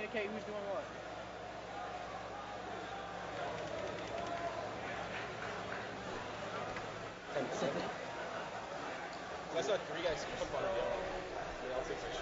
communicate who's doing what. I saw 3 guys jump on a yellow. They all took pictures.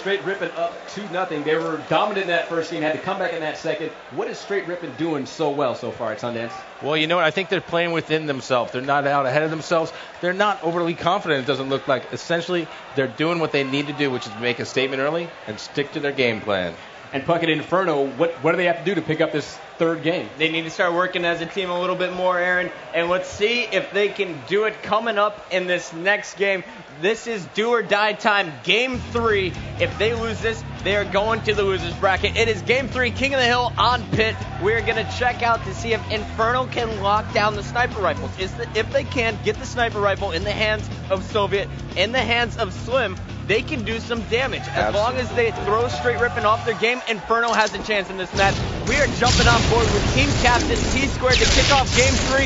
Str8 Rippin up 2-0. They were dominant in that first game, had to come back in that second. What is Str8 Rippin doing so well so far at Sundance? Well, you know what? I think they're playing within themselves. They're not out ahead of themselves. They're not overly confident, it doesn't look like. Essentially, they're doing what they need to do, which is make a statement early and stick to their game plan. And Puckett Inferno, what do they have to do to pick up this third game? They need to start working as a team a little bit more, Aaron, and let's see if they can do it coming up in this next game. This is do or die time, Game 3. If they lose this, they are going to the losers bracket. It is Game 3, King of the Hill on pit. We're going to check out to see if Inferno can lock down the sniper rifles. If they can get the sniper rifle in the hands of Soviet, in the hands of Slim, they can do some damage. As long as they throw Str8 Rippin off their game, Inferno has a chance in this match. We are jumping on board with team captain Tsquared to kick off Game 3.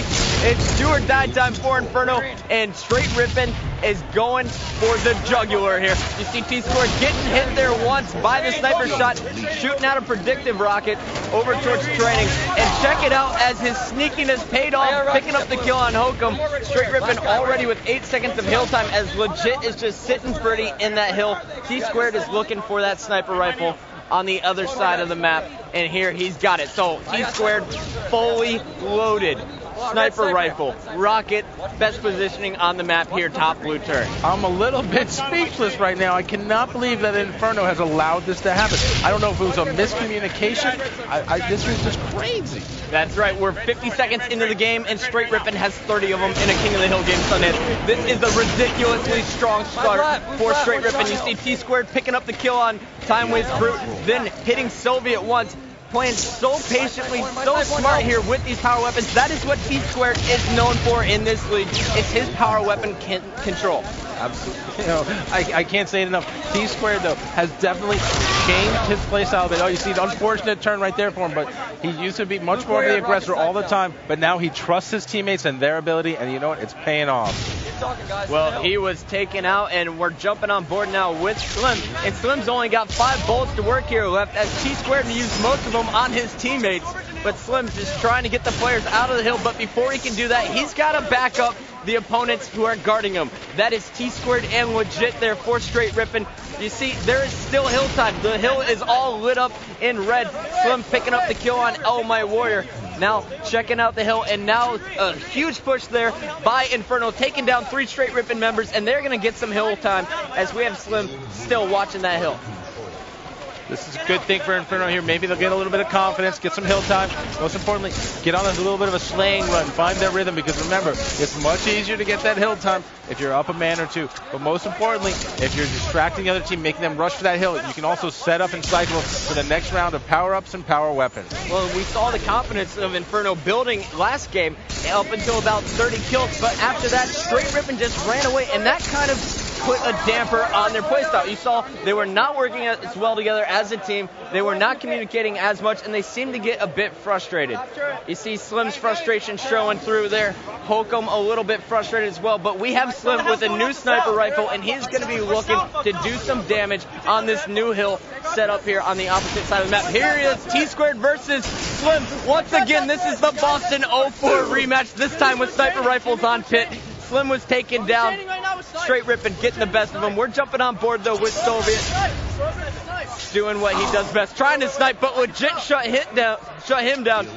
It's do or die time for Inferno, and Str8 Rippin is going for the jugular here. You see Tsquared getting hit there once by the sniper shot, shooting out a predictive rocket over towards training. And check it out as his sneakiness paid off, picking up the kill on Hokum. Str8 Rippin already with 8 seconds of hill time as Legit is just sitting pretty in that hill. Tsquared is looking for that sniper rifle on the other side of the map, and here he's got it. So Tsquared fully loaded. Sniper rifle, rocket, best positioning on the map here, top blue turret. I'm a little bit speechless right now. I cannot believe that Inferno has allowed this to happen. I don't know if it was a miscommunication. This was just crazy. That's right. We're 50 seconds into the game, and Str8 Rippin has 30 of them in a King of the Hill game Sundance. This is a ridiculously strong start for Str8 Rippin. You see Tsquared picking up the kill on TimeliestBrute, then hitting Soviet once. Playing so patiently, so smart here with these power weapons. That is what Tsquared is known for in this league. It's his power weapon control. Absolutely. You know, I can't say it enough. Tsquared, though, has definitely changed his playstyle a bit. Oh, you see the unfortunate turn right there for him, but he used to be much more of the aggressor all the time, but now he trusts his teammates and their ability, and you know what? It's paying off. Well, he was taken out, and we're jumping on board now with Slim. And Slim's only got 5 bullets to work here left, as Tsquared used most of them on his teammates. But Slim's just trying to get the players out of the hill. But before he can do that, he's got to back up the opponents who are guarding him. That is Tsquared and Legit there for Str8 Rippin. You see, there is still hill time. The hill is all lit up in red. Slim picking up the kill on ElamiteWarrior. Now checking out the hill, and now a huge push there by Inferno, taking down 3 Str8 Rippin members, and they're going to get some hill time as we have Slim still watching that hill. This is a good thing for Inferno here. Maybe they'll get a little bit of confidence, get some hill time. Most importantly, get on a little bit of a slaying run, find their rhythm, because remember, it's much easier to get that hill time if you're up a man or two. But most importantly, if you're distracting the other team, making them rush for that hill, you can also set up and cycle for the next round of power-ups and power weapons. Well, we saw the confidence of Inferno building last game up until about 30 kills, but after that, Str8 Rippin just ran away, and that kind of put a damper on their playstyle. You saw they were not working as well together as a team. They were not communicating as much, and they seemed to get a bit frustrated. You see Slim's frustration showing through there. Hokum a little bit frustrated as well, but we have Slim with a new sniper rifle, and he's going to be looking to do some damage on this new hill set up here on the opposite side of the map. Here is Tsquared versus Slim. Once again, this is the Boston 04 rematch, this time with sniper rifles on pit. Slim was taken down. Str8 Rippin getting the best of him. We're jumping on board, though, with Soviet. Doing what he does best. Trying to snipe, but Legit shut him down.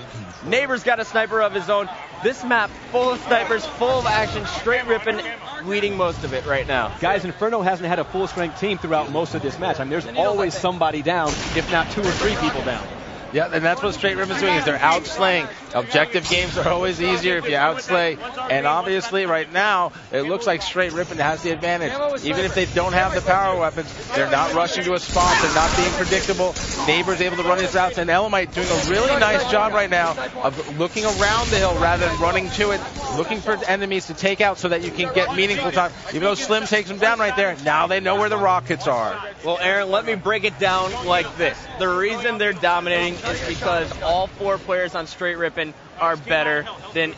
Neighbor's got a sniper of his own. This map, full of snipers, full of action. Str8 Rippin leading most of it right now. Guys, Inferno hasn't had a full-strength team throughout most of this match. I mean, there's always somebody down, if not 2 or 3 people down. Yeah, and that's what Str8 Rippin's doing, is they're outslaying. Objective games are always easier if you outslay. And obviously, right now, it looks like Str8 Rippin has the advantage. Even if they don't have the power weapons, they're not rushing to a spot. They're not being predictable. Neighbor's able to run his routes. And Elamite doing a really nice job right now of looking around the hill rather than running to it, looking for enemies to take out so that you can get meaningful time. Even though Slim takes him down right there, now they know where the rockets are. Well, Aaron, let me break it down like this. The reason they're dominating is because all 4 players on Str8 Rippin are better than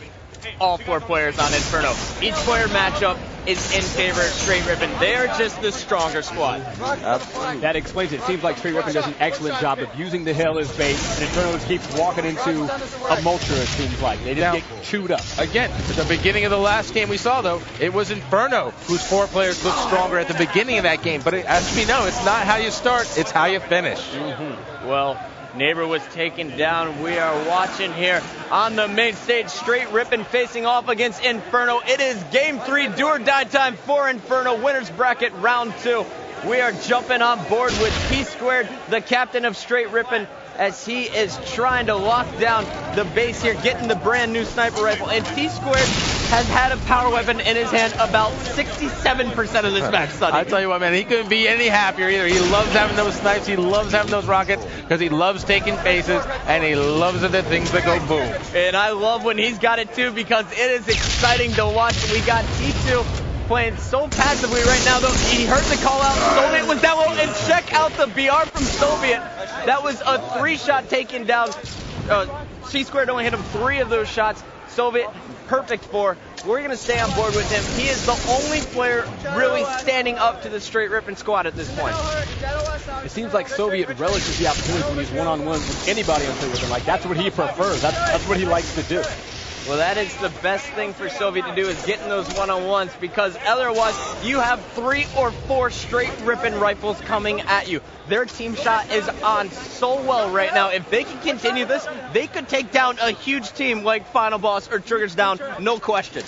all 4 players on Inferno. Each player matchup is in favor of Str8 Rippin. They are just the stronger squad. Absolutely. That explains it. It seems like Str8 Rippin does an excellent job of using the hill as bait, and Inferno just keeps walking into a mulcher, it seems like. They just get chewed up. Again, at the beginning of the last game we saw, though, it was Inferno whose 4 players looked stronger at the beginning of that game. But as we know, it's not how you start, it's how you finish. Well, Neighbor was taken down. We are watching here on the main stage. Str8 Rippin facing off against Inferno. It is game 3, do or die time for Inferno. Winners bracket round 2. We are jumping on board with Tsquared, the captain of Str8 Rippin, as he is trying to lock down the base here, getting the brand new sniper rifle. And Tsquared has had a power weapon in his hand about 67% of this match, Sonny. I tell you what, man, he couldn't be any happier either. He loves having those snipes, he loves having those rockets, because he loves taking bases, and he loves the things that go boom. And I love when he's got it too, because it is exciting to watch. We got T2 playing so passively right now, though. He heard the call out. Soviet was down low, and check out the BR from Soviet. That was a 3-shot taken down. Tsquared only hit him 3 of those shots. Soviet, perfect 4. We're going to stay on board with him. He is the only player really standing up to the Str8 Rippin squad at this point. It seems like Soviet relishes the opportunity when he's one-on-ones with anybody on Str8 Rippin. Like, that's what he prefers. That's what he likes to do. Well, that is the best thing for Soviet to do, is getting those one-on-ones, because otherwise you have 3 or 4 Str8 Rippin rifles coming at you. Their team shot is on so well right now. If they can continue this, they could take down a huge team like Final Boss or Triggers Down, no question.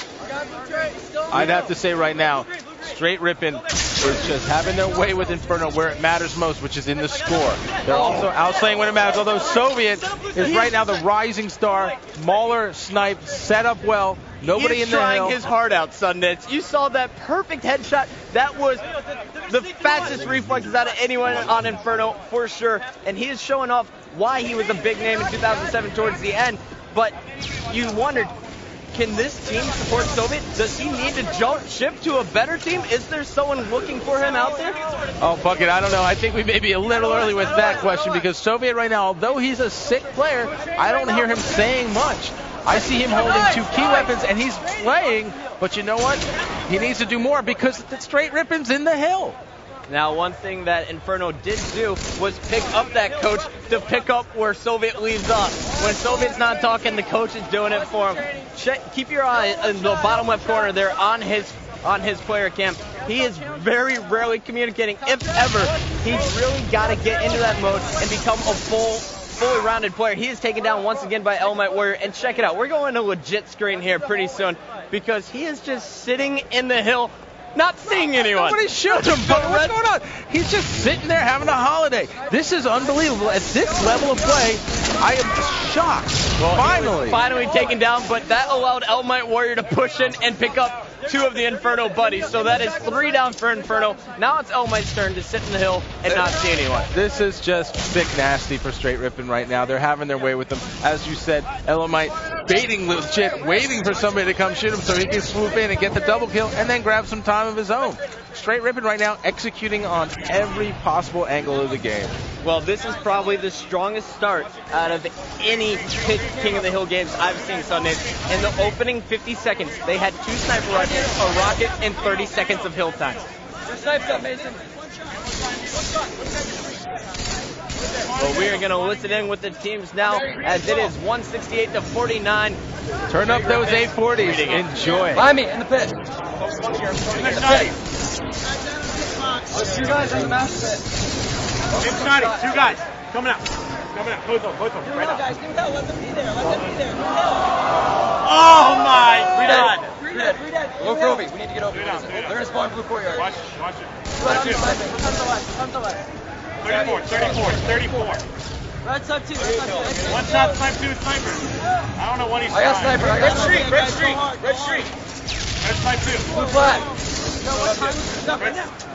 I'd have to say right now, Str8 Rippin is just having their way with Inferno where it matters most, which is in the score. They're also outslaying when it matters, although Soviet is right now the rising star. Mauler sniped, set up well. Nobody in the hill. He's trying his heart out, Sundance. You saw that perfect headshot. That was the fastest reflexes out of anyone on Inferno, for sure. And he is showing off why he was a big name in 2007 towards the end. But you wondered, can this team support Soviet? Does he need to jump ship to a better team? Is there someone looking for him out there? Oh, fuck it. I don't know. I think we may be a little early with that question, because Soviet right now, although he's a sick player, I don't hear him saying much. I see him holding 2 key weapons, and he's playing, but you know what? He needs to do more, because the Str8 Rippin's in the hill. Now, one thing that Inferno did do was pick up that coach to pick up where Soviet leaves off. When Soviet's not talking, the coach is doing it for him. Keep your eye in the bottom left corner there on his player cam. He is very rarely communicating, if ever. He's really got to get into that mode and become a fully rounded player. He is taken down once again by ElamiteWarrior. And check it out, we're going to legit screen here pretty soon, because he is just sitting in the hill, not seeing anyone. Nobody shoot him, but what's going on? He's just sitting there having a holiday. This is unbelievable. At this level of play, I am shocked. Well, finally taken down, but that allowed ElamiteWarrior to push in and pick up 2 of the Inferno buddies. So that is 3 down for Inferno. Now it's Elamite's turn to sit in the hill and not see anyone. This is just thick nasty for Str8 Rippin right now. They're having their way with them. As you said, Elamite baiting legit, waiting for somebody to come shoot him so he can swoop in and get the double kill and then grab some time of his own. Str8 Rippin right now executing on every possible angle of the game. Well, this is probably the strongest start out of any King of the Hill games I've seen, Sundays. In the opening 50 seconds, they had 2 sniper rifles, a rocket, and 30 seconds of hill time. Your snipe's up, Mason. Well, we are going to listen in with the teams now, as it is 168 to 49. Turn up those 840s. Enjoy. Behind me, in the pit. In the pit. There's 2 guys in the master pit. Scotty, 2 guys. Coming out. Both of them. Right now. Guys, give it out. Let them be there. Oh my God. Redead. Low for Obi. We need to get over. They're going to spawn blue courtyard. Watch it. Come to left. 34. Red sub 2. One shot, snipe 2, sniper. I don't know what he's I got trying. sniper. I got street. Red street. Red street. Red snipe 2. Blue flag. No, what time is it? Right now.